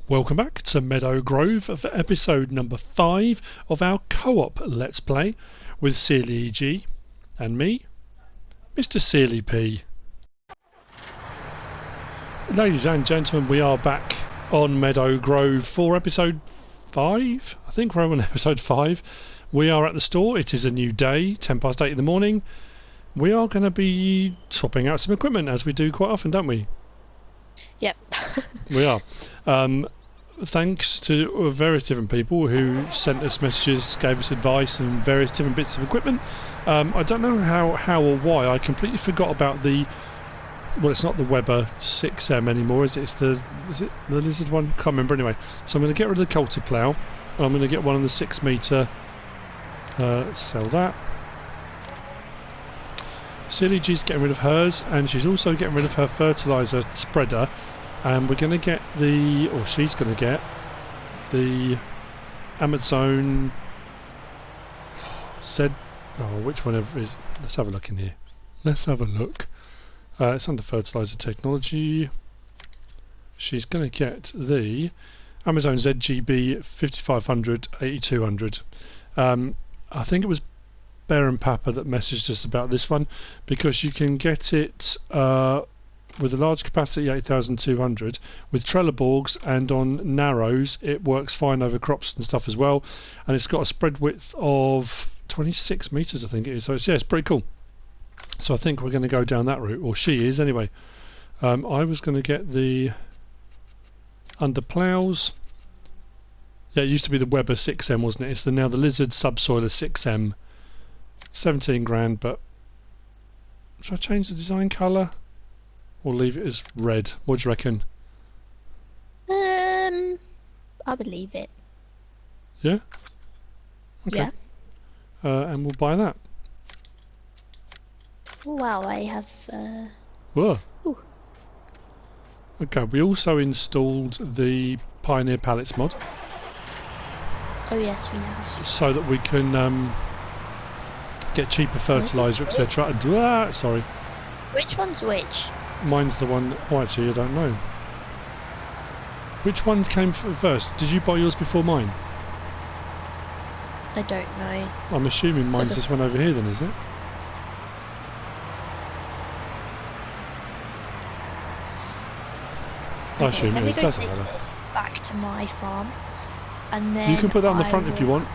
Welcome back to Meadow Grove for episode number 5 of our co-op Let's Play with SealyEG and me, MrSealyp. Ladies and gentlemen, we are back on Meadow Grove for episode 5. I think we're on episode 5. We are at the store. It is a new day, 10 past 8 in the morning. We are going to be swapping out some equipment as we do quite often, don't we? Yep. We are. Thanks to various different people who sent us messages, gave us advice and various different bits of equipment. I don't know how or why I completely forgot about the... Well, it's not the Weber 6M anymore, is it? Is it the Lizard one? Can't remember anyway. So I'm going to get rid of the Coulter plough. I'm going to get one of the 6 metre. Sell that. SealyEG's getting rid of hers, and she's also getting rid of her fertiliser spreader. And we're going to get the, or she's going to get the Amazon Z. Oh, which one of is? Let's have a look in here. Let's have a look. It's under fertiliser technology. She's going to get the Amazon ZGB 5500 8200. I think it was Bear and Papa that messaged us about this one because you can get it. With a large capacity 8200 with trelleborgs, and on narrows it works fine over crops and stuff as well, and it's got a spread width of 26 meters I think it is, so it's pretty cool. So I think we're going to go down that route, or she is anyway. I was going to get the under ploughs. Yeah, it used to be the Weber 6M, wasn't it? It's now the Lizard Subsoiler 6M. 17 grand, but should I change the design colour? Or leave it as red? What do you reckon? I would leave it. Yeah? Okay. Yeah. And we'll buy that. Oh, wow, I have, Whoa. Ooh. Okay, we also installed the Pioneer Pallets mod. Oh yes, we have. So that we can get cheaper fertiliser, etc. And do that. Sorry. Which one's which? Mine's the one... Oh, actually, I don't know. Which one came first? Did you buy yours before mine? I don't know. I'm assuming mine's this one over here then, is it? I assume it is, doesn't matter. This back to my farm, and then You can put that on the front if you want.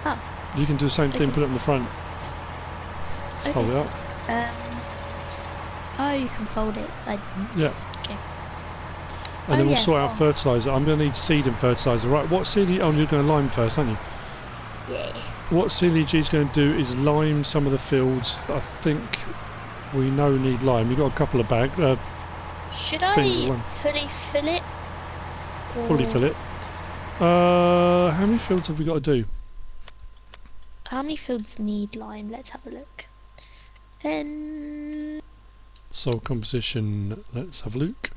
Oh. You can do the same thing, put it on the front. Let's hold it up. Oh, you can fold it. Yeah. Okay. And then we'll sort out fertiliser. I'm going to need seed and fertiliser. Right, what Sealy... Oh, you're going to lime first, aren't you? Yeah. What SealyEG is going to do is lime some of the fields that I think we know need lime. You've got a couple of bags. Should I fully fill it? Fully fill it. How many fields have we got to do? How many fields need lime? Let's have a look. Soil composition, let's have a look.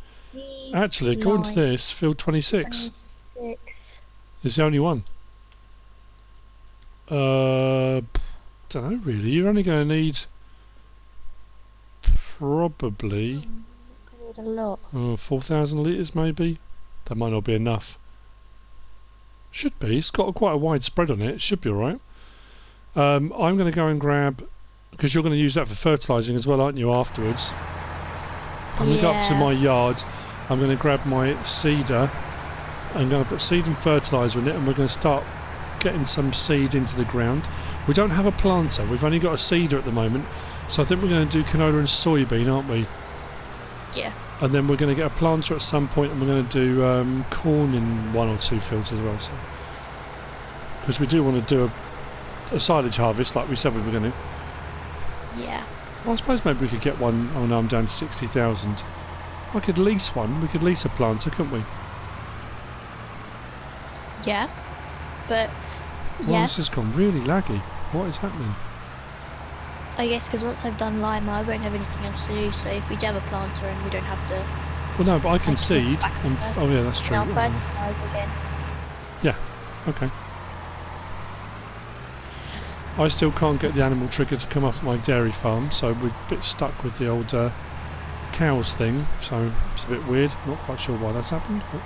Actually, according to this, field 26 is the only one. Don't know really. You're only going to need probably I need a lot. 4,000 litres maybe. That might not be enough. Should be. It's got quite a wide spread on it. It should be alright. I'm going to go and grab... Because you're going to use that for fertilising as well, aren't you, afterwards? I'm going to go up to my yard. I'm going to grab my seeder. I'm going to put seed and fertiliser in it, and we're going to start getting some seed into the ground. We don't have a planter. We've only got a seeder at the moment. So I think we're going to do canola and soybean, aren't we? Yeah. And then we're going to get a planter at some point, and we're going to do corn in 1 or 2 fields as well. So, because we do want to do a silage harvest like we said we were going to. Yeah. Well, I suppose maybe we could get one. Oh no, I'm down to 60,000. I could lease one. We could lease a planter, couldn't we? Yeah. But... Well, this has gone really laggy. What is happening? I guess because once I've done lime, I won't have anything else to do. So if we do have a planter and we don't have to... Well, no, but I can seed. And, oh yeah, that's true. I'll fertilise again. Yeah. Okay. I still can't get the animal trigger to come up at my dairy farm, so we're a bit stuck with the old cows thing, so it's a bit weird. Not quite sure why that's happened, but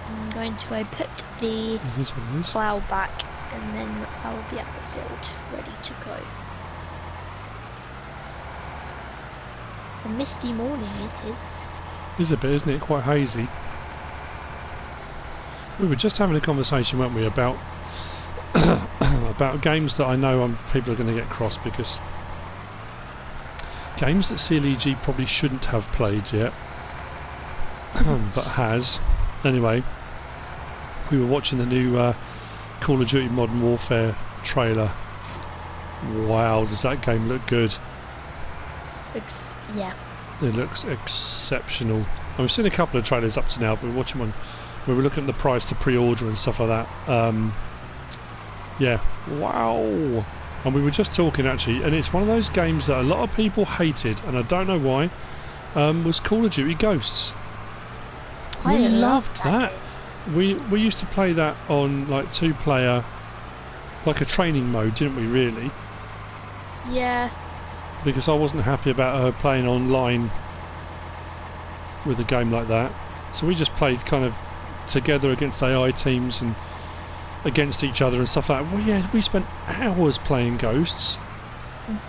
I'm going to go put the it is what it is. plough back, and then I will be at the field, ready to go. A misty morning it is. It's a bit, isn't it? Quite hazy. We were just having a conversation, weren't we, about about games that I know people are going to get cross, because games that SealyEG probably shouldn't have played yet, but has. Anyway, we were watching the new Call of Duty Modern Warfare trailer. Wow, does that game look good? Yeah. It looks exceptional. And we've seen a couple of trailers up to now, but we're watching one. We were looking at the price to pre-order and stuff like that. Yeah, wow. And we were just talking actually, and it's one of those games that a lot of people hated, and I don't know why, was Call of Duty Ghosts. I We loved that. that. We used to play that on like 2-player, like a training mode, didn't we really? Yeah. Because I wasn't happy about her playing online with a game like that. So we just played kind of together against AI teams and against each other and stuff like that. We spent hours playing Ghosts.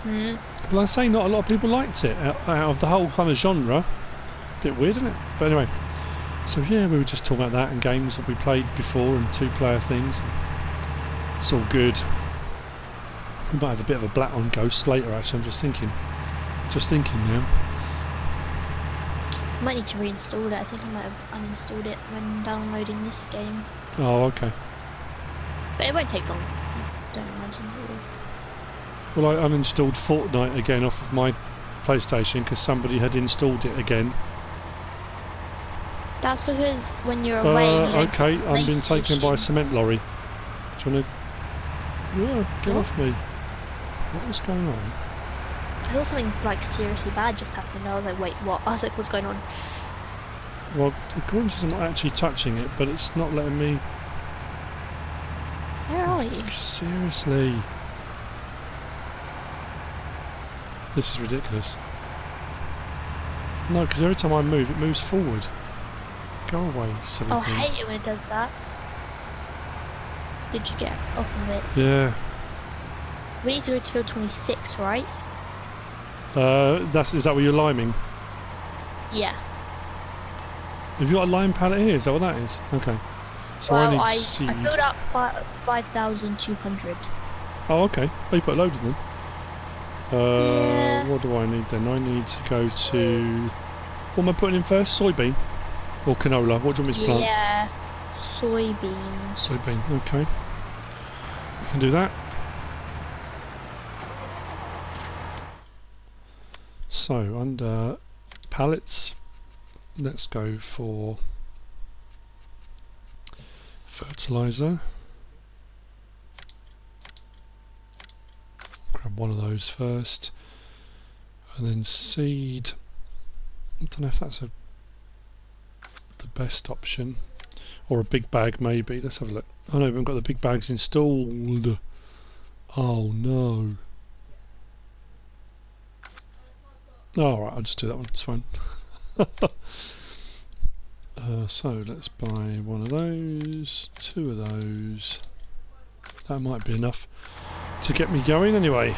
But I say not a lot of people liked it out of the whole kind of genre. Bit weird, isn't it? But anyway, so yeah, we were just talking about that and games that we played before and 2-player things. It's all good. We might have a bit of a blat on Ghosts later actually, I'm just thinking now. I might need to reinstall it. I think I might have uninstalled it when downloading this game. Oh, okay. But it won't take long. I don't imagine it will. Well, I uninstalled Fortnite again off of my PlayStation because somebody had installed it again. That's because when you're away. You don't Okay, have the I'm being taken by a PlayStation. cement lorry. Do you want to... Yeah, get What? off me. What is going on? I thought something like seriously bad just happened. I was like, wait, what? I was like, what's going on? Well, according to I'm not actually touching it, but it's not letting me... Where are you? Seriously. This is ridiculous. No, because every time I move, it moves forward. Go away, silly Oh, I thing. hate it when it does that. Did you get off of it? Yeah. We need to go to field 26, right? Is that where you're liming? Yeah. Have you got a lime pallet here? Is that what that is? Okay. So well, I I need seed. filled up 5,200. Oh, okay. Oh, you put a load in then. Yeah. What do I need then? I need to go to... What am I putting in first? Soybean? Or canola? What do you want me to plant? Yeah. Soybean. Soybean, okay. We can do that. So, under pallets, let's go for fertilizer. Grab one of those first. And then seed. I don't know if that's the best option. Or a big bag maybe. Let's have a look. Oh no, we haven't got the big bags installed. Oh no. Alright, I'll just do that one, it's fine. So let's buy one of those, 2 of those. That might be enough to get me going anyway.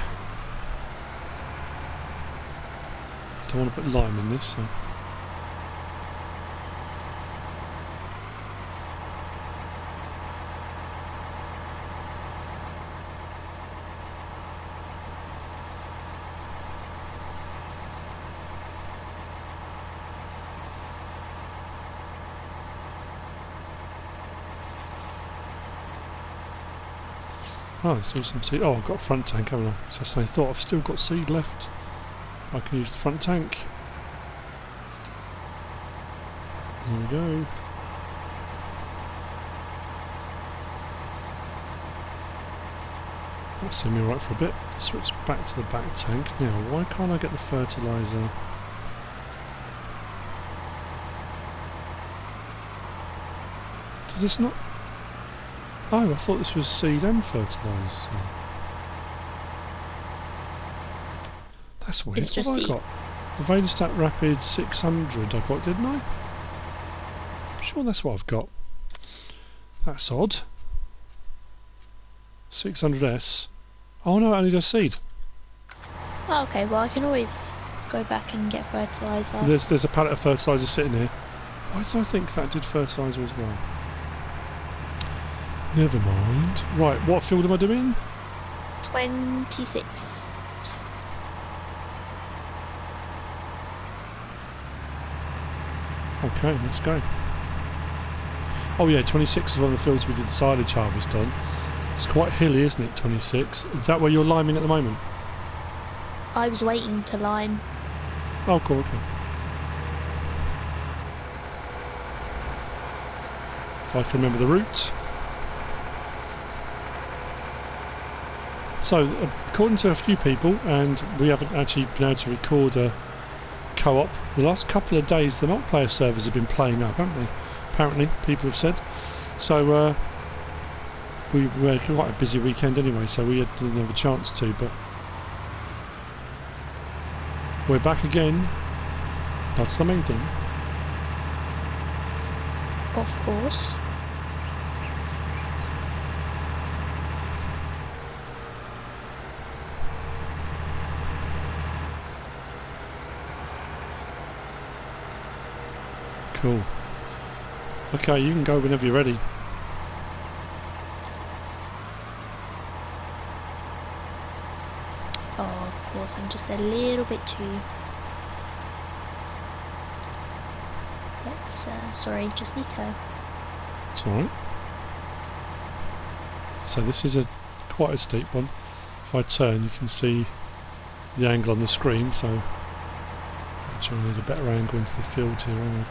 Don't want to put lime in this, so. Oh, there's still some seed. Oh, I've got a front tank, haven't I? So I thought I've still got seed left. I can use the front tank. There we go. That'll see me right for a bit. Switch back to the back tank. Now, why can't I get the fertiliser? Does this not... Oh, I thought this was seed and fertiliser. That's weird. It's just What have I seed. got? The Valestat Rapid 600 I got, didn't I? I'm sure that's what I've got. That's odd. 600S. Oh no, it only does seed. Oh, okay, well I can always go back and get fertiliser. There's a pallet of fertiliser sitting here. Why did I think that did fertiliser as well? Never mind. Right, what field am I doing? 26. Okay, let's go. Oh yeah, 26 is one of the fields we did the silage harvest on. It's quite hilly, isn't it, 26? Is that where you're liming at the moment? I was waiting to lime. Oh, cool, okay. If I can remember the route. So, according to a few people, and we haven't actually been able to record a co-op, the last couple of days the multiplayer servers have been playing up, haven't they? Apparently, people have said. So, we had quite a busy weekend anyway, so we didn't have a chance to, but we're back again. That's the main thing. Of course. Cool. Okay, you can go whenever you're ready. Oh, of course, I'm just a little bit too... Let's, sorry, just need to... It's alright. So this is quite a steep one. If I turn, you can see the angle on the screen, so actually I need a better angle into the field here, aren't I?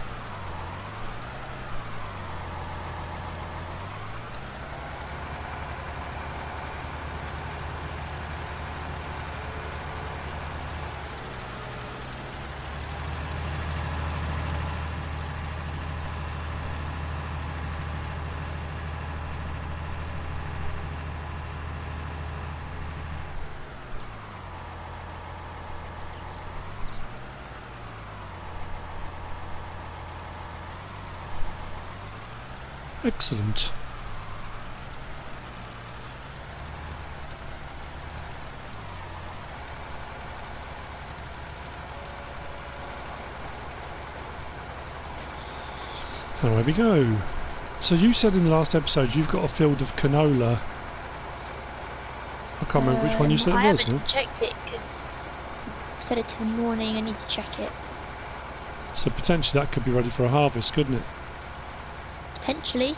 Excellent. And there we go. So you said in the last episode you've got a field of canola. I can't remember which one you said it was. I haven't checked it because I said it in the morning. I need to check it. So potentially that could be ready for a harvest, couldn't it? Potentially.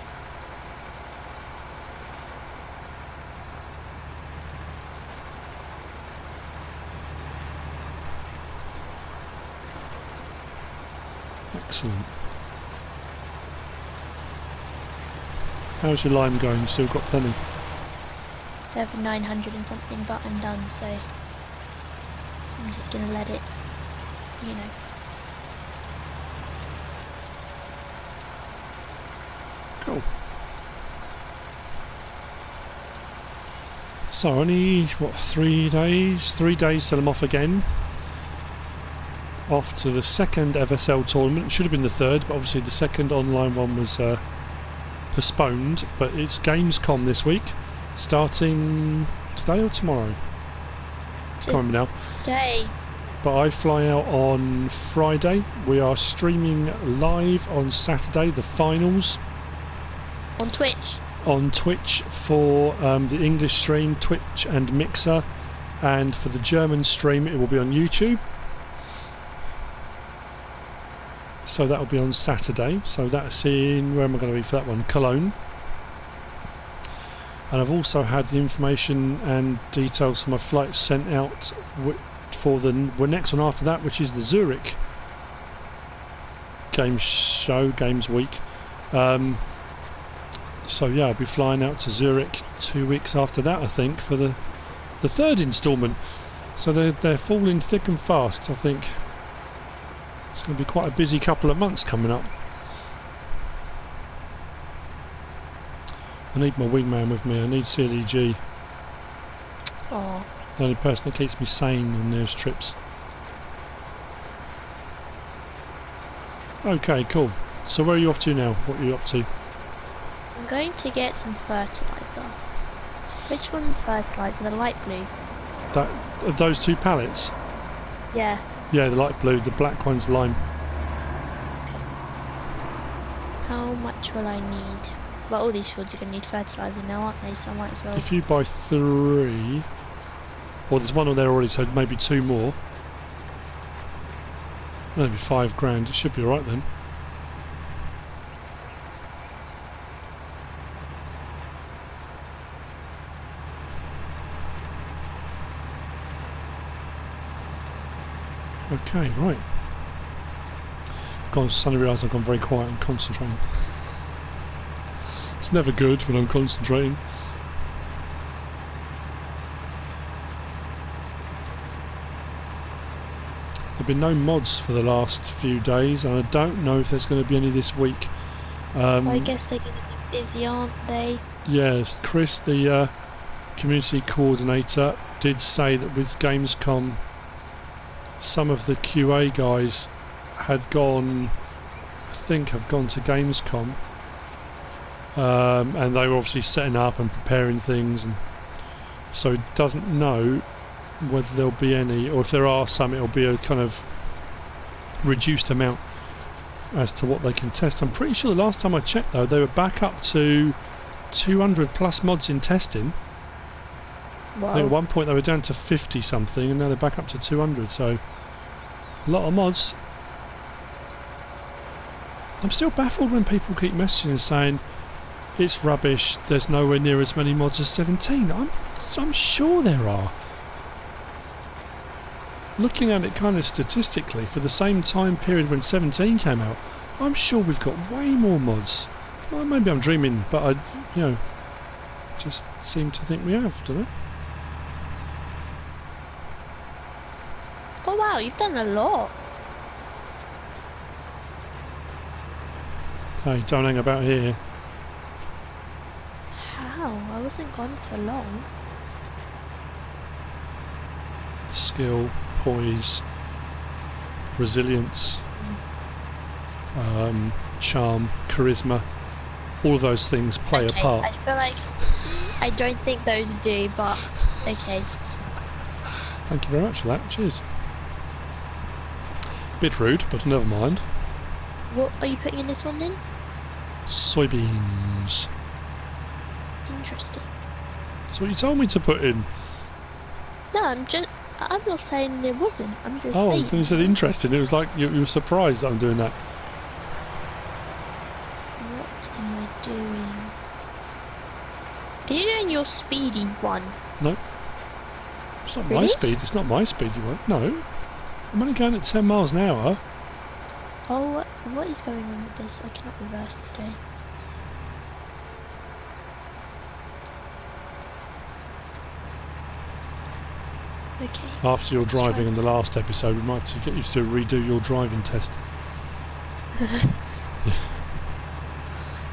Excellent. How's your lime going? You've still got plenty? I have 900 and something, but I'm done, so I'm just gonna let it, you know. Cool. So only, what, 3 days? 3 days till I'm off again. Off to the second FSL tournament. It should have been the third, but obviously the second online one was postponed. But it's Gamescom this week, starting today or tomorrow? Can't remember now. Today. But I fly out on Friday. We are streaming live on Saturday, the finals. On Twitch? On Twitch for the English stream, Twitch and Mixer. And for the German stream, it will be on YouTube. So that will be on Saturday. So that's in, where am I going to be for that one? Cologne. And I've also had the information and details for my flights sent out for the next one after that, which is the Zurich Games Week. So yeah, I'll be flying out to Zurich 2 weeks after that, I think, for the third instalment. So they're falling thick and fast. I think it's going to be quite a busy couple of months coming up. I need my wingman with me. I need SealyEG. Oh. The only person that keeps me sane on those trips. Okay, cool. So where are you off to now? What are you up to? I'm going to get some fertilizer. Which one's fertilizer? The light blue? Those 2 pallets? Yeah. Yeah, the light blue. The black one's lime. How much will I need? Well, all these fields are going to need fertilizer now, aren't they? So I might as well. If you buy 3... Well, there's one on there already, so maybe 2 more. Maybe 5 grand. It should be alright then. Okay, right. Suddenly realised I've gone very quiet and concentrating. It's never good when I'm concentrating. There've been no mods for the last few days, and I don't know if there's going to be any this week. I guess they're going to be busy, aren't they? Yes, Chris, the community coordinator, did say that with Gamescom, some of the QA guys had gone, I think have gone to Gamescom, and they were obviously setting up and preparing things, and so it doesn't know whether there'll be any, or if there are some, it'll be a kind of reduced amount as to what they can test. I'm pretty sure the last time I checked though, they were back up to 200 plus mods in testing. Wow. I think at one point they were down to 50 something, and now they're back up to 200, so a lot of mods. I'm still baffled when people keep messaging and saying it's rubbish, there's nowhere near as many mods as 17. I'm sure there are. Looking at it kind of statistically, for the same time period when 17 came out, I'm sure we've got way more mods. Well, maybe I'm dreaming, but I, just seem to think we have, don't I? Oh wow, you've done a lot. Hey, don't hang about here. How? I wasn't gone for long. Skill, poise, resilience, charm, charisma, all of those things play a part. I feel like I don't think those do, but okay. Thank you very much for that. Cheers. Bit rude, but never mind. What are you putting in this one then? Soybeans. Interesting. That's what you told me to put in. No, I'm not saying it wasn't. I'm just Oh, saying. when you said interesting, it was like you were surprised that I'm doing that. What am I doing? Are you doing your speedy one? No. It's not Really? my speed. It's not my speed you want. No. I'm only going at 10 miles an hour. Oh, what is going on with this? I cannot reverse today. Okay. After your Let's try driving in the this. last episode, we might get you to redo your driving test.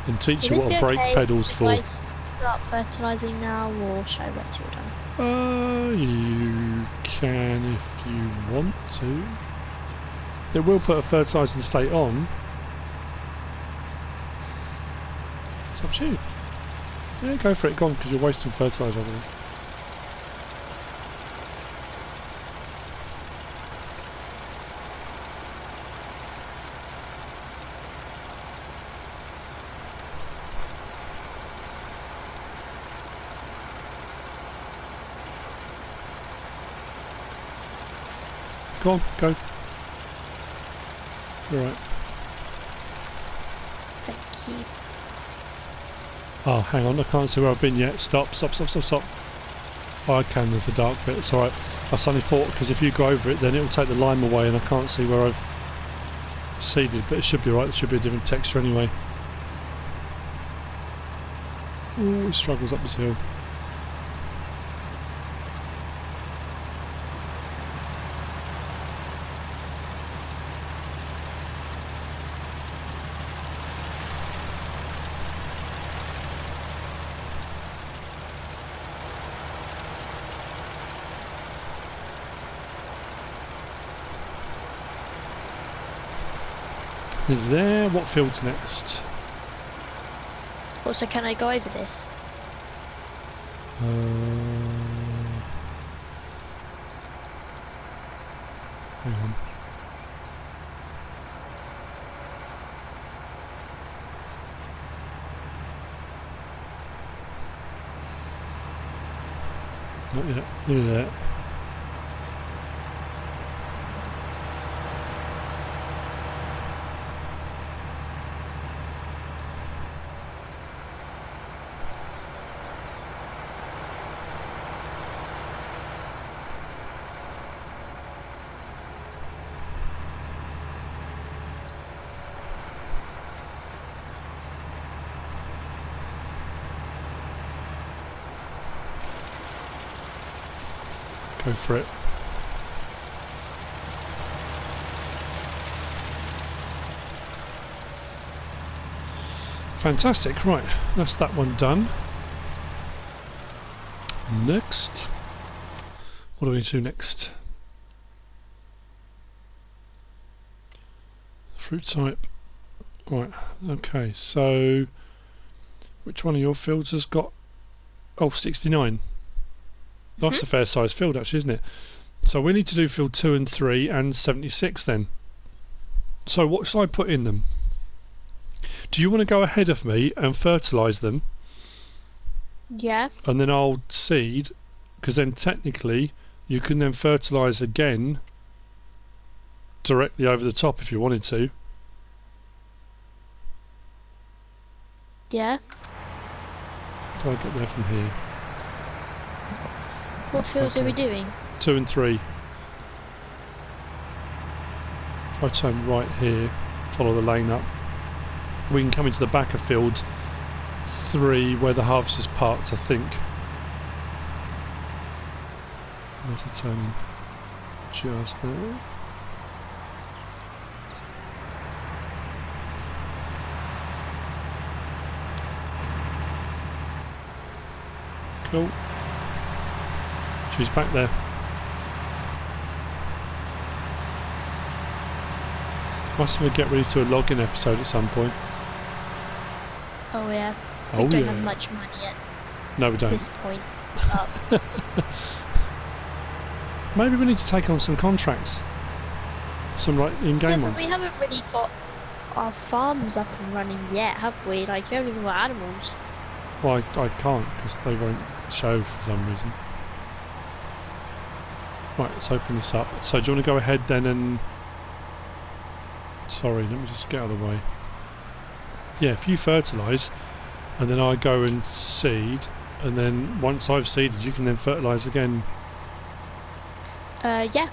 And teach you Would this what be a brake okay pedal's if for. I start fertilising now, or should I wait till you're done? You can if you want to. They will put a fertilising state on. It's up to you. Yeah, go for it. Go on, because you're wasting fertiliser. Go on, go. You're right. Thank you. Oh, hang on, I can't see where I've been yet. Stop, stop, stop, stop, stop. Oh, I can, there's a dark bit, it's alright. I suddenly thought, because if you go over it, then it will take the lime away and I can't see where I've seeded, but it should be alright, there should be a different texture anyway. Ooh, it struggles up this hill. There. What field's next? Also, can I go over this? Hang on. Not yet. Nearly there. Go for it. Fantastic, right, that's that one done. Next. What are we going to do next? Fruit type. Right, okay, so which one of your fields has got 69? That's a fair sized field actually, isn't it? So we need to do field 2 and 3 and 76 then. So what shall I put in them? Do you want to go ahead of me and fertilise them? Yeah. And then I'll seed, because then technically you can then fertilise again directly over the top if you wanted to. Yeah. How do I get there from here? What fields are we doing? 2 and 3. If I turn right here, follow the lane up, we can come into the back of field 3 where the harvest is parked, I think. Where's the turning? Just there. Cool. She's back there. Must have get ready to a login episode at some point. Oh yeah. Oh, We don't yeah. have much money at No, we don't. this point. Maybe we need to take on some contracts. Some like in-game Yeah, but ones. we haven't really got our farms up and running yet, have we? Like, we haven't even got animals. Well, I can't because they won't show for some reason. Right, let's open this up. So do you want to go ahead then and... Sorry, let me just get out of the way. Yeah, if you fertilise and then I go and seed, and then once I've seeded you can then fertilise again. Yeah.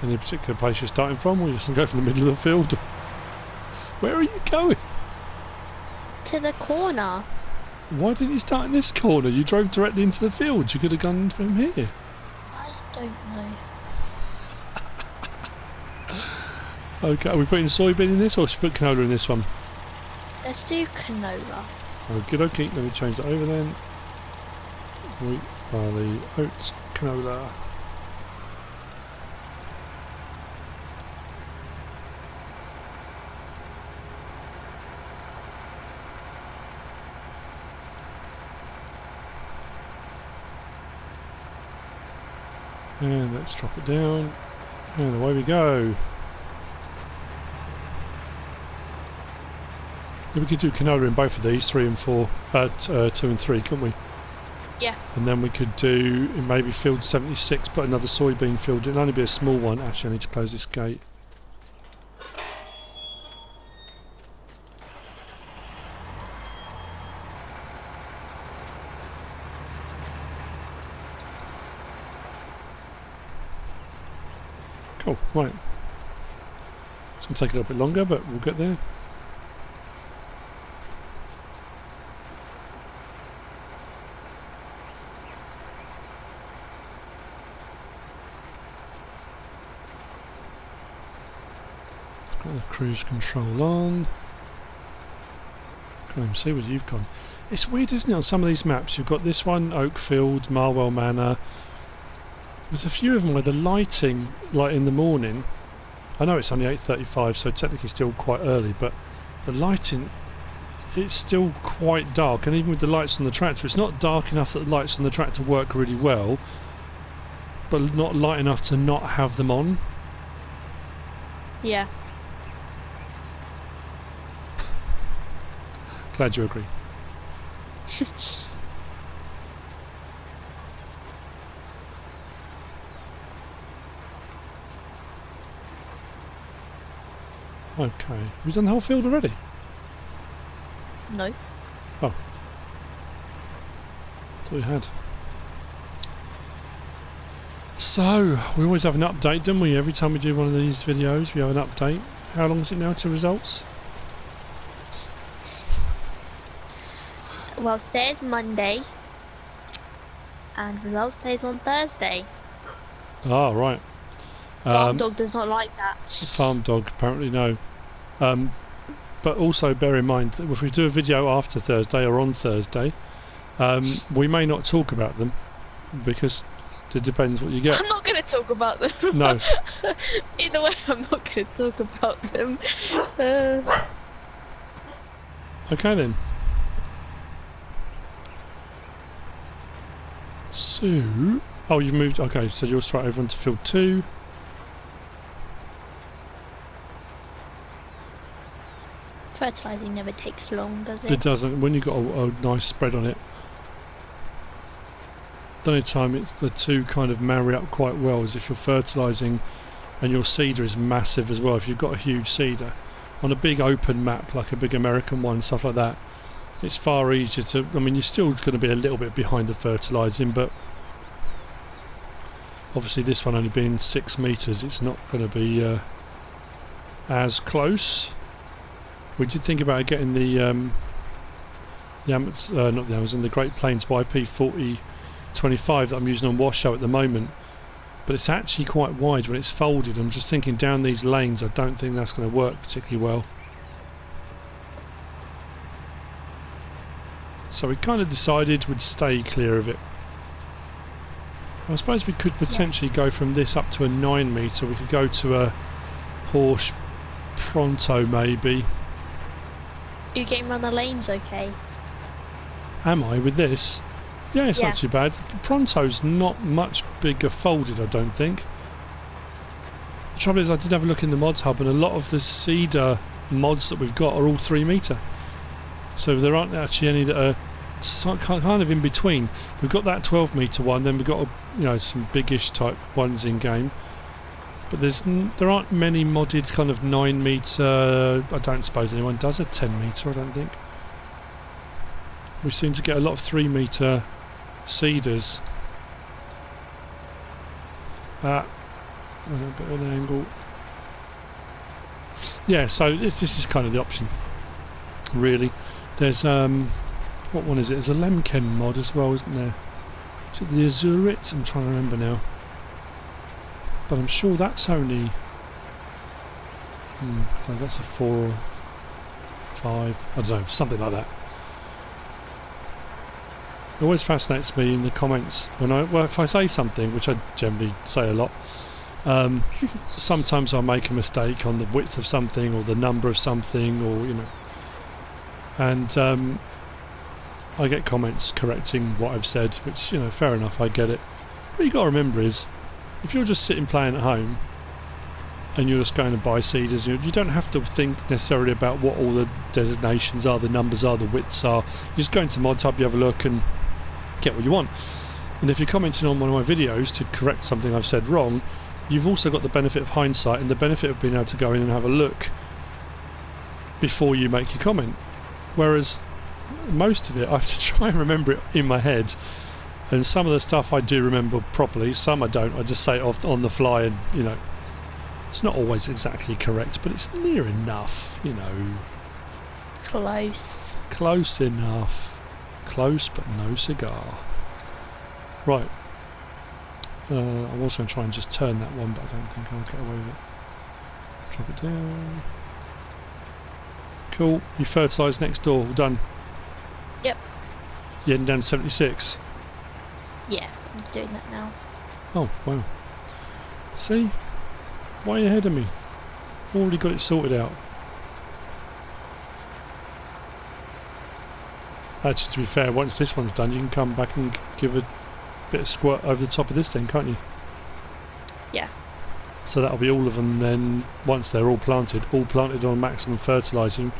Any particular place you're starting from, or you just go from the middle of the field? Where are you going? To the corner. Why didn't you start in this corner? You drove directly into the field. You could have gone from here. I don't know. Okay, are we putting soybean in this, or should we put canola in this one? Let's do canola. Okay, okay. Let me change that over then. Wheat, barley, oats, canola. And let's drop it down. And away we go. Yeah, we could do canola in both of these, 3 and 4, 2 and 3, couldn't we? Yeah. And then we could do in maybe field 76, put another soybean field. It'll only be a small one. Actually, I need to close this gate. Cool, right. It's going to take a little bit longer, but we'll get there. Got the cruise control on. Can't even see where you've gone. It's weird, isn't it, on some of these maps? You've got this one, Oakfield, Marwell Manor. There's a few of them where the lighting, like in the morning, I know it's only 8:35, so technically still quite early, but the lighting, it's still quite dark, and even with the lights on the tractor, it's not dark enough that the lights on the tractor work really well, but not light enough to not have them on. Yeah. Glad you agree. Okay, have you done the whole field already? No. Oh. Thought we had. So, we always have an update, don't we? Every time we do one of these videos, we have an update. How long is it now to results? Well, today's Monday, and results day's on Thursday. Ah, right. Farm dog does not like that. Farm dog, apparently no. But also bear in mind that if we do a video after Thursday or on Thursday, we may not talk about them because it depends what you get. I'm not going to talk about them. No. Either way, I'm not going to talk about them. Okay then. So, oh, you've moved. Okay, so you're straight over onto field 2. Fertilising never takes long, does it? It doesn't. When you've got a nice spread on it. The only time the two kind of marry up quite well is if you're fertilising and your seeder is massive as well. If you've got a huge seeder on a big open map like a big American one, stuff like that, it's far easier to. I mean, you're still going to be a little bit behind the fertilising, but obviously this one only being 6 metres, it's not going to be as close. We did think about getting the not the Amazon, the Great Plains YP4025 that I'm using on wash show at the moment, but it's actually quite wide when it's folded. I'm just thinking down these lanes, I don't think that's going to work particularly well. So we kind of decided we'd stay clear of it. I suppose we could potentially go from this up to a 9 metre. We could go to a Porsche Pronto maybe. You getting around the lanes okay? Am I with this? Yeah, it's not too bad. Pronto's not much bigger folded, I don't think. The trouble is I did have a look in the mods hub, and a lot of the seeder mods that we've got are all 3 metre. So there aren't actually any that are kind of in between. We've got that 12 metre one, then we've got some biggish type ones in game. But there aren't many modded kind of 9 metre. I don't suppose anyone does a 10 metre, I don't think. We seem to get a lot of 3 metre seeders. A bit of an angle. Yeah, so this is kind of the option, really. There's what one is it? There's a Lemken mod as well, isn't there? Is it the Azurit? I'm trying to remember now. But I'm sure that's only. So that's a 4 or 5. I don't know, something like that. It always fascinates me in the comments when if I say something, which I generally say a lot. Sometimes I'll make a mistake on the width of something or the number of something, or and I get comments correcting what I've said, which fair enough, I get it. What you got to remember is, if you're just sitting playing at home and you're just going to buy seeders, you don't have to think necessarily about what all the designations are, the numbers are, the widths are. You just go into Mod Hub, you have a look and get what you want. And if you're commenting on one of my videos to correct something I've said wrong, you've also got the benefit of hindsight and the benefit of being able to go in and have a look before you make your comment. Whereas most of it I have to try and remember it in my head. And some of the stuff I do remember properly, some I don't. I just say it off on the fly, and it's not always exactly correct, but it's near enough, Close. Close enough. Close, but no cigar. Right. I was going to try and just turn that one, but I don't think I'll get away with it. Drop it down. Cool. You fertilised next door. All done. Yep. You're heading down to 76. Yeah, I'm doing that now. Oh, wow. See? Why are you ahead of me? Already got it sorted out. Actually, to be fair, once this one's done, you can come back and give a bit of squirt over the top of this thing, can't you? Yeah. So that'll be all of them then, once they're all planted on maximum fertilising.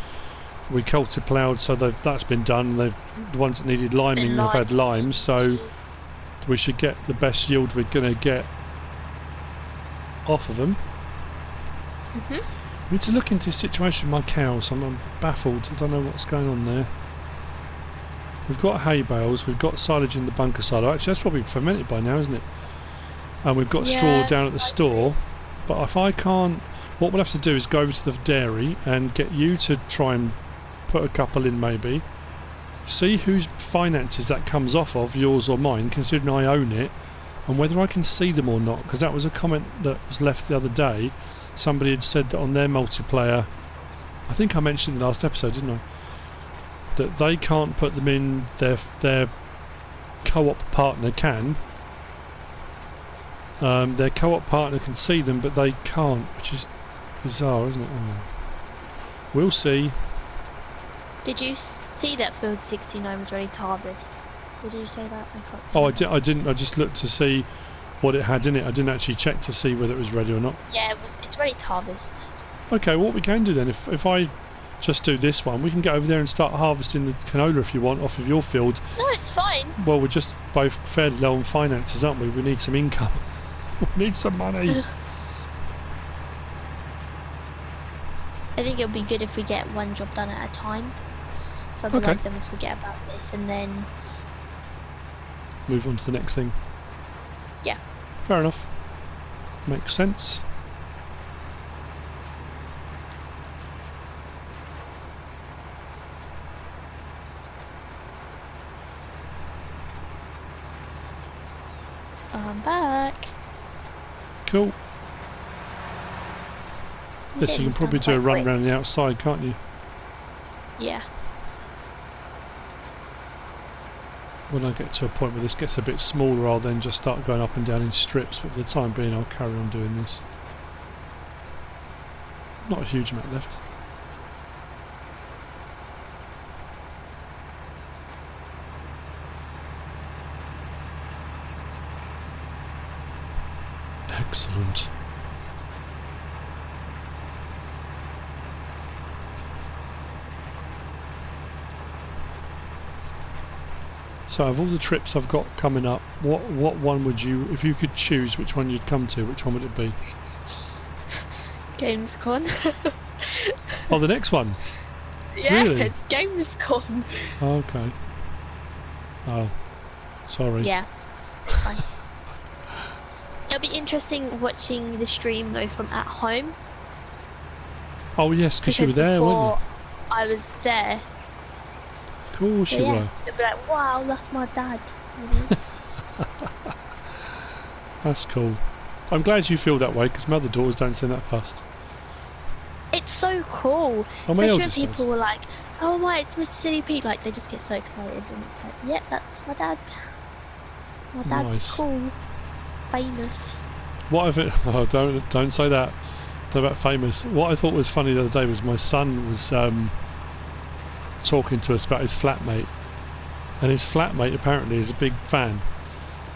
We ploughed, so that's been done. The ones that needed liming have had limes, so we should get the best yield we're going to get off of them. We need to look into the situation with my cows. I'm baffled. I don't know what's going on there. We've got hay bales, we've got silage in the bunker silo. Actually, that's probably fermented by now, isn't it? And we've got straw down at the store. But if I can't, what we'll have to do is go over to the dairy and get you to try and put a couple in, maybe. See whose finances that comes off of, yours or mine, considering I own it, and whether I can see them or not. Because that was a comment that was left the other day. Somebody had said that on their multiplayer, I think I mentioned in the last episode, didn't I? That they can't put them in, their co-op partner can. Their co-op partner can see them, but they can't, which is bizarre, isn't it? Oh. We'll see. Did you see that field 69 was ready to harvest? Did you say that? I didn't. I just looked to see what it had in it. I didn't actually check to see whether it was ready or not. Yeah, it's ready to harvest. Okay, what we can do then, if I just do this one, we can get over there and start harvesting the canola if you want off of your field. No, it's fine. Well, we're just both fairly low on finances, aren't we? We need some income. We need some money. I think it'll be good if we get one job done at a time. So otherwise then we'll forget about this and then move on to the next thing. Yeah. Fair enough. Makes sense. I'm back. Cool. Yes, you can probably do a run around the outside, can't you? Yeah. When I get to a point where this gets a bit smaller, I'll then just start going up and down in strips, but for the time being I'll carry on doing this. Not a huge amount left. Excellent. So of all the trips I've got coming up, what one would you, if you could choose which one you'd come to, which one would it be? Gamescom. Oh, the next one? Yeah, really? It's Gamescom. Okay. Oh, sorry. Yeah, it's fine. It'll be interesting watching the stream though from at home. Oh yes, because you were there, weren't you? I was there. Of course you were. It'll be like, wow, that's my dad. That's cool. I'm glad you feel that way, because my other daughters don't seem that fussed. It's so cool. Oh, my Especially when eldest people does. were like, oh my, it's MrSealyp. Like, they just get so excited and it's like, yep, that's my dad. My dad's Nice. cool. Famous. What if it? Oh, don't say that. Talk about famous. What I thought was funny the other day was my son was talking to us about his flatmate, and his flatmate apparently is a big fan.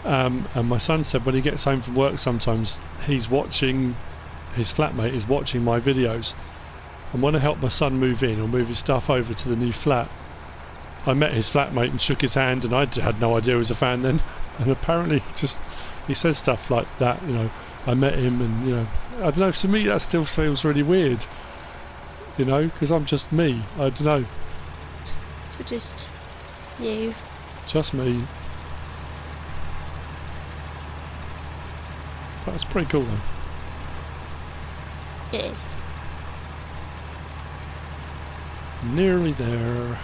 And my son said when he gets home from work, sometimes his flatmate is watching my videos. And when I helped my son move in or move his stuff over to the new flat, I met his flatmate and shook his hand, and I had no idea he was a fan then. And apparently, he says stuff like that. You know, I met him, and I don't know. To me, that still feels really weird. Because I'm just me. I don't know. For just you. Just me. That's pretty cool though. It is. Nearly there.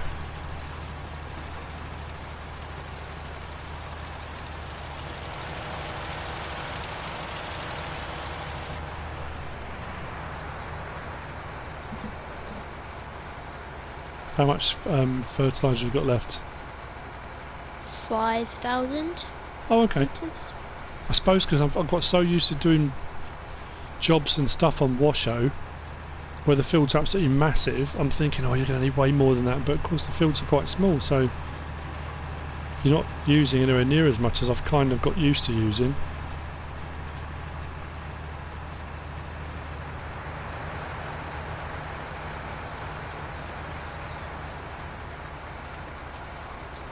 How much fertiliser you got left? 5,000 Oh, okay. litres. I suppose because I've got so used to doing jobs and stuff on Washoe where the field's absolutely massive, I'm thinking, oh, you're going to need way more than that. But of course the fields are quite small, so you're not using anywhere near as much as I've kind of got used to using.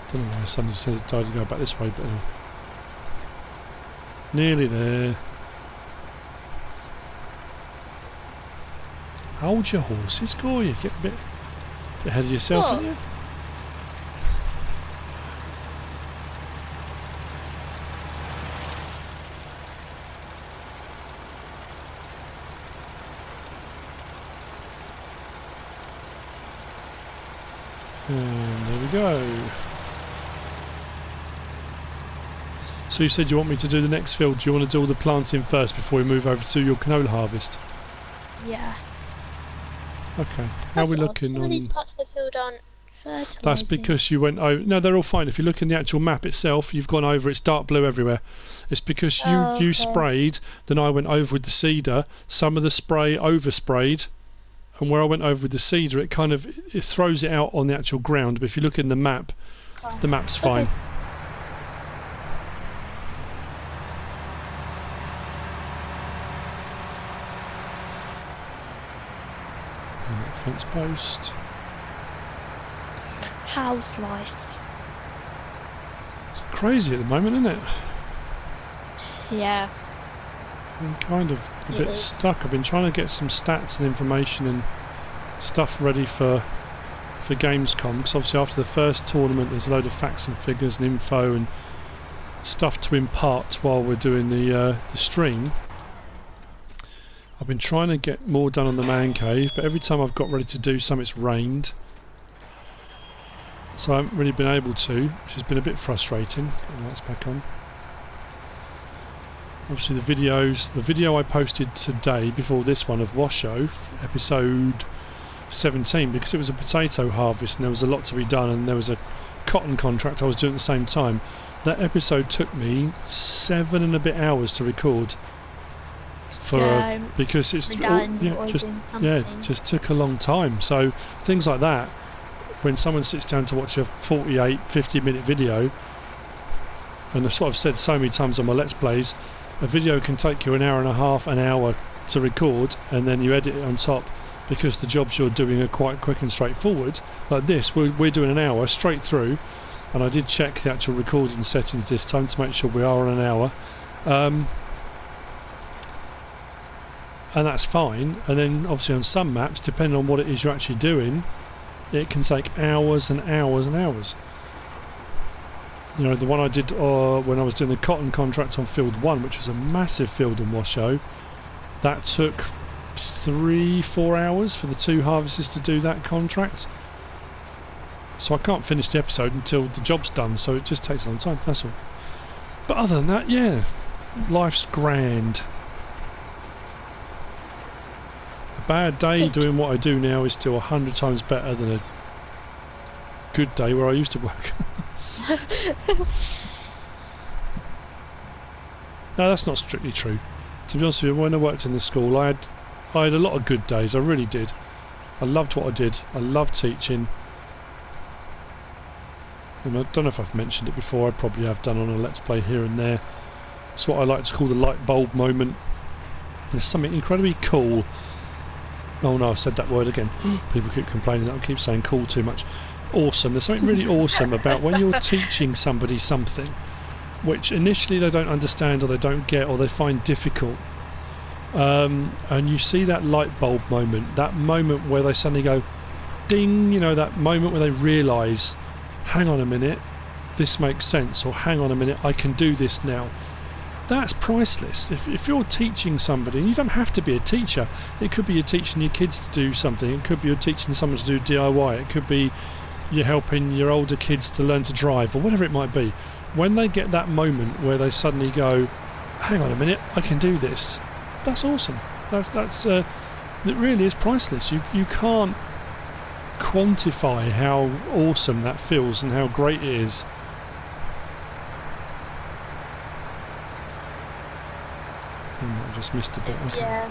I don't know why somebody said it tried to go back this way, but nearly there. Hold your horses, go you get a bit ahead of yourself, What? aren't you? And there we go. So you said you want me to do the next field. Do you want to do all the planting first before we move over to your canola harvest? Yeah. Okay. How are we looking Some on? of these parts of the field aren't fertilising. That's because you went over. No, they're all fine. If you look in the actual map itself, you've gone over. It's dark blue everywhere. It's because you Okay. sprayed. Then I went over with the seeder. Some of the spray oversprayed, and where I went over with the seeder, it kind of it throws it out on the actual ground. But if you look in the map, the map's fine. Okay. And that fence post. How's life? It's crazy at the moment, isn't it? Yeah. I'm kind of a It bit is. stuck. I've been trying to get some stats and information and stuff ready for Gamescom, because obviously after the first tournament there's a load of facts and figures and info and stuff to impart while we're doing the stream. I've been trying to get more done on the man cave, but every time I've got ready to do some, it's rained, so I haven't really been able to, which has been a bit frustrating. And that's back on. Obviously the video I posted today before this one of Washoe, episode 17, because it was a potato harvest and there was a lot to be done, and there was a cotton contract I was doing at the same time. That episode took me 7 and a bit hours to record for because it's just took a long time. So things like that, when someone sits down to watch a 48-50 minute video, and that's what I've said so many times on my Let's Plays, a video can take you an hour and a half, an hour to record, and then you edit it on top, because the jobs you're doing are quite quick and straightforward. Like this, we're doing an hour straight through, and I did check the actual recording settings this time to make sure we are on an hour, and that's fine. And then obviously on some maps, depending on what it is you're actually doing, it can take hours and hours and hours. You know, the one I did when I was doing the cotton contract on field 1, which was a massive field in Washoe, that took 3-4 hours for the 2 harvesters to do that contract. So I can't finish the episode until the job's done, so it just takes a long time, that's all. But other than that, yeah, life's grand. A bad day doing what I do now is still 100 times better than a good day where I used to work. No, that's not strictly true. To be honest with you, when I worked in the school, I had a lot of good days. I really did. I loved what I did. I loved teaching. And I don't know if I've mentioned it before. I probably have done on a Let's Play here and there. It's what I like to call the light bulb moment. There's something incredibly cool. Oh no, I've said that word again. People keep complaining that I keep saying cool too much. Awesome. There's something really awesome about when you're teaching somebody something which initially they don't understand or they don't get or they find difficult, and you see that light bulb moment, that moment where they suddenly go ding, you know, that moment where they realise, hang on a minute, this makes sense, or hang on a minute, I can do this now. That's priceless. If you're teaching somebody, and you don't have to be a teacher, it could be you're teaching your kids to do something, it could be you're teaching someone to do DIY, it could be you're helping your older kids to learn to drive, or whatever it might be. When they get that moment where they suddenly go, hang on a minute, I can do this, that's awesome. That's it really is priceless. You can't quantify how awesome that feels and how great it is. I just missed a bit. Okay. Yeah.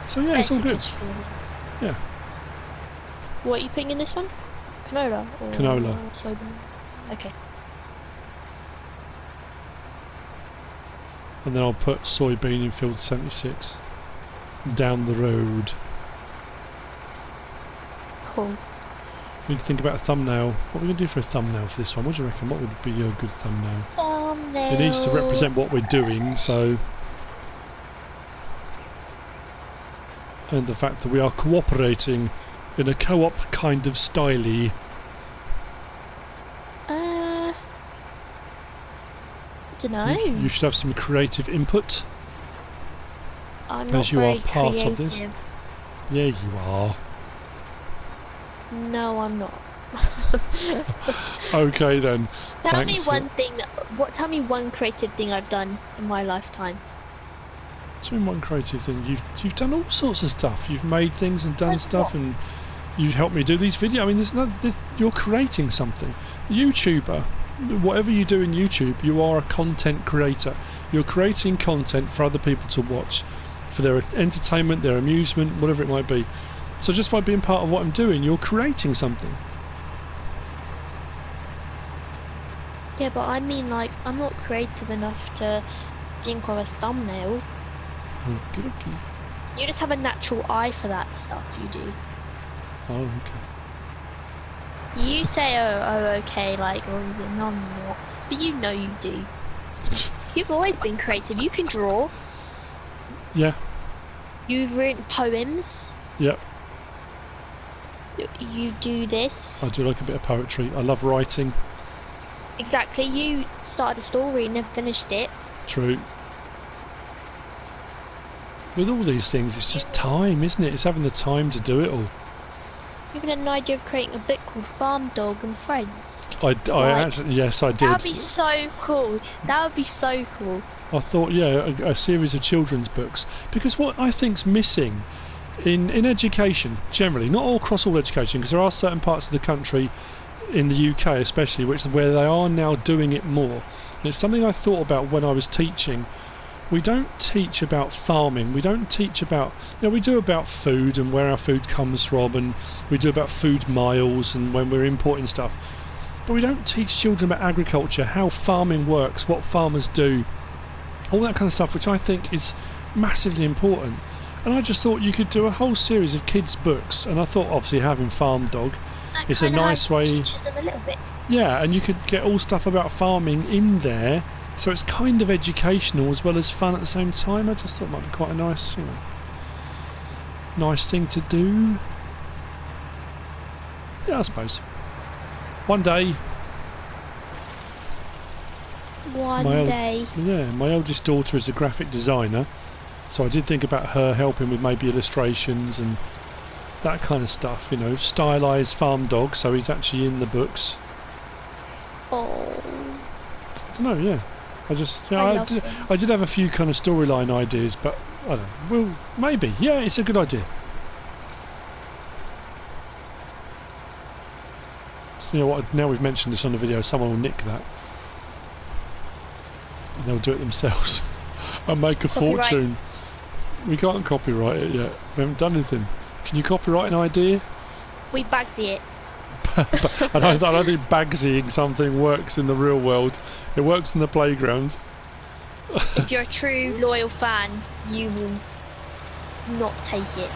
So yeah, it's all good. Yeah. What are you putting in this one? Canola? Or Canola. soybean? Okay. And then I'll put soybean in field 76 down the road. Cool. We need to think about a thumbnail. What are we going to do for a thumbnail for this one? What do you reckon? What would be a good thumbnail? Thumbnail. It needs to represent what we're doing, so... And the fact that we are cooperating in a co-op kind of styley. Dunno. You should have some creative input. I'm not as you very are part creative. of this. Yeah, you are. No, I'm not. Okay then. Tell me Thanks one thing. Tell me one creative thing I've done in my lifetime. What's been one creative thing? You've done all sorts of stuff. You've made things and done Like stuff, what? and you helped me do these videos. I mean, you're creating something. YouTuber, whatever you do in YouTube, you are a content creator. You're creating content for other people to watch, for their entertainment, their amusement, whatever it might be. So just by being part of what I'm doing, you're creating something. Yeah, but I mean, like, I'm not creative enough to think of a thumbnail. Okay. You just have a natural eye for that stuff, you do. Oh, okay. You say, oh, okay, like, oh, no, I'm not. But you know you do. You've always been creative. You can draw. Yeah. You've written poems. Yep. You do this. I do like a bit of poetry. I love writing. Exactly. You started a story and never finished it. True. With all these things, it's just time, isn't it? It's having the time to do it all. You even had an idea of creating a book called Farm Dog and Friends. I Like, actually, yes, I did. That would be so cool. That would be so cool. I thought, yeah, a series of children's books. Because what I think's missing in education, generally, not all across all education, because there are certain parts of the country, in the UK especially, where they are now doing it more. And it's something I thought about when I was teaching. We don't teach about farming. We don't teach about, we do about food and where our food comes from, and we do about food miles and when we're importing stuff. But we don't teach children about agriculture, how farming works, what farmers do, all that kind of stuff, which I think is massively important. And I just thought you could do a whole series of kids' books, and I thought obviously having Farm Dog, That it's a kinda nice way. teaches them a little bit. Yeah, and you could get all stuff about farming in there, so it's kind of educational as well as fun at the same time. I just thought it might be quite a nice, nice thing to do. Yeah, I suppose. One day. One day. Yeah, my eldest daughter is a graphic designer, so I did think about her helping with maybe illustrations and that kind of stuff, stylised Farm Dog, so he's actually in the books. Oh. I don't know, yeah. I just, I I did have a few kind of storyline ideas, but I don't know. Well, maybe. Yeah, it's a good idea. So, what? Now we've mentioned this on the video, someone will nick that. And they'll do it themselves and make a Copyright. fortune. We can't copyright it yet. We haven't done anything. Can you copyright an idea? We Bagsy it. I don't think Bagsying something works in the real world. It works in the playground. If you're a true loyal fan, you will not take it.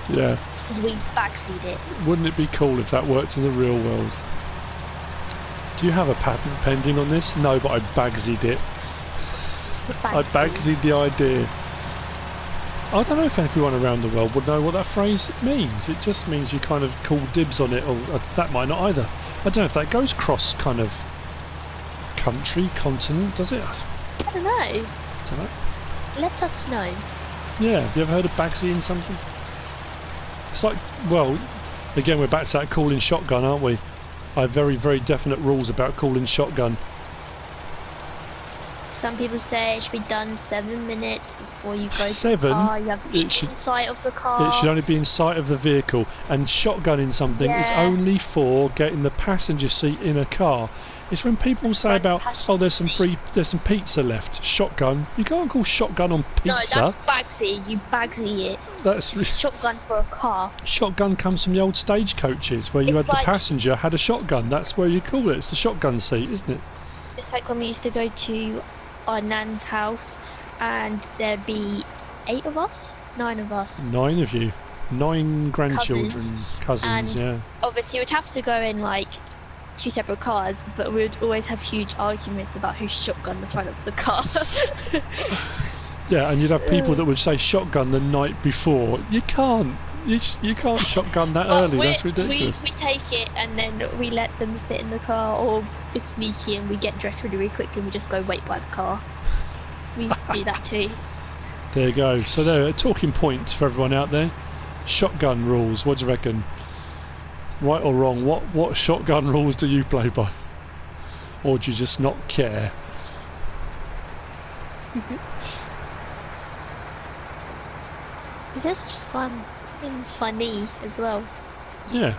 Yeah. Because we Bagsied it. Wouldn't it be cool if that worked in the real world? Do you have a patent pending on this? No, but I Bagsied it. I Bagsied the idea. I don't know if everyone around the world would know what that phrase means. It just means you kind of call dibs on it, or that might not either. I don't know if that goes cross kind of country, continent, does it? I don't know. Don't know. Let us know. Yeah, have you ever heard of Bagsying something? It's like, well, again, we're back to that calling shotgun, aren't we? I have very, very definite rules about calling shotgun. Some people say it should be done 7 minutes before you go to 7? the car. You have to be in sight of the car. It should only be in sight of the vehicle. And shotgunning something is Yeah. only for getting the passenger seat in a car. It's when people say about, oh, there's some pizza left. Shotgun. You can't call shotgun on pizza. No, that's Bagsy. You Bagsy it. That's It's shotgun for a car. Shotgun comes from the old stagecoaches where you It's had like- the passenger had a shotgun. That's where you call it. It's the shotgun seat, isn't it? It's like when we used to go to our nan's house and there'd be 8 of us? 9 of us. 9 of you. 9 grandchildren. Cousins, And- yeah. Obviously, we'd have to go in like 2 separate cars, but we would always have huge arguments about who shotgunned the front of the car. Yeah, and you'd have people that would say shotgun the night before. You can't. You can't shotgun that Well, early. That's ridiculous. We take it and then we let them sit in the car, or it's sneaky and we get dressed really, really quickly and we just go wait by the car. We do that too. There you go. So there are talking points for everyone out there. Shotgun rules. What do you reckon? Right or wrong? What shotgun rules do you play by? Or do you just not care? It's just fun and funny as well. Yeah.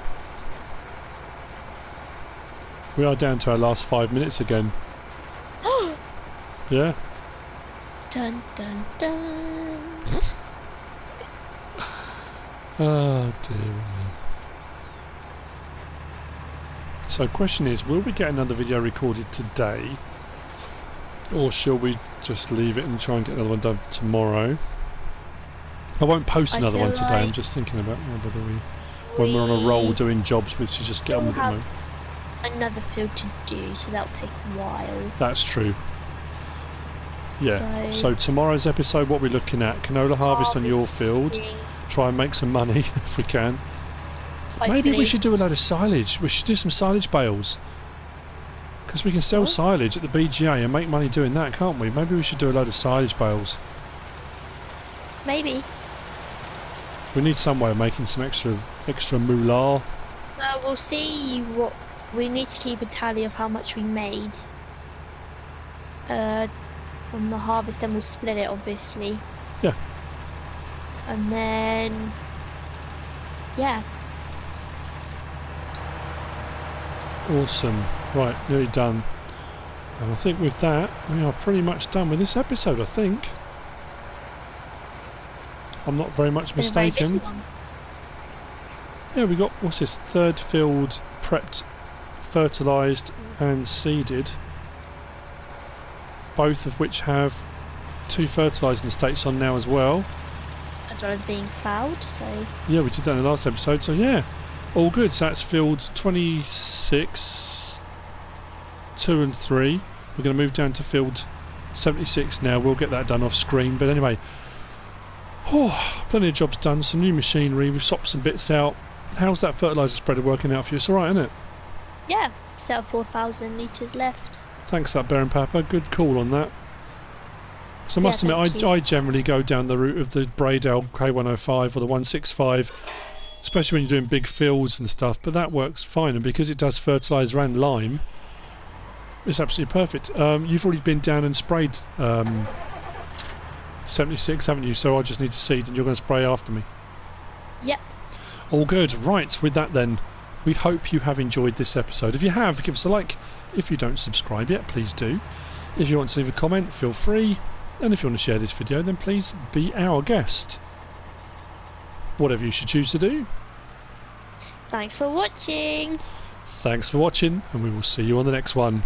We are down to our last 5 minutes again. Yeah. Dun dun dun. Oh dear. So question is, will we get another video recorded today? Or shall we just leave it and try and get another one done tomorrow? I won't post I another one feel today, I'm like just thinking about whether when we're on a roll doing jobs, we should just get on with it. still Mate. have another field to do, so that'll take a while. That's true. Yeah. So tomorrow's episode, what we're looking at, canola harvest on your field. Harvesting, Try and make some money if we can. Maybe we hopefully. should do a load of silage. We should do some silage bales. Because we can sell What? silage at the BGA and make money doing that, can't we? Maybe we should do a load of silage bales. Maybe. We need some way of making some extra moolah. Well, we'll see what we need to keep a tally of how much we made from the harvest, and we'll split it, obviously. Yeah. And then, yeah, Awesome. Right, nearly done. And I think with that, we are pretty much done with this episode, I think. I'm not very much been a very busy mistaken. one. Yeah, we got, what's this, third field prepped, fertilised and seeded. Both of which have 2 fertilising states on now as well. As well as being ploughed, so Yeah, we did that in the last episode, so yeah. All good, so that's field 26, 2 and 3. We're going to move down to field 76 now. We'll get that done off screen, but anyway. Oh, plenty of jobs done, some new machinery, we've swapped some bits out. How's that fertiliser spreader working out for you? It's alright, isn't it? yeah, still 4,000 litres left. Thanks for that, Bear and Papa. Good call on that. So I must Yeah, admit, thank you. I generally go down the route of the Braydale K105 or the 165, especially when you're doing big fields and stuff, but that works fine, and because it does fertiliser and lime, it's absolutely perfect. You've already been down and sprayed 76, haven't you? So I just need to seed and you're going to spray after me. Yep. All good. Right, with that then, we hope you have enjoyed this episode. If you have, give us a like. If you don't subscribe yet, please do. If you want to leave a comment, feel free. And if you want to share this video, then please be our guest. Whatever you should choose to do. Thanks for watching. Thanks for watching, and we will see you on the next one.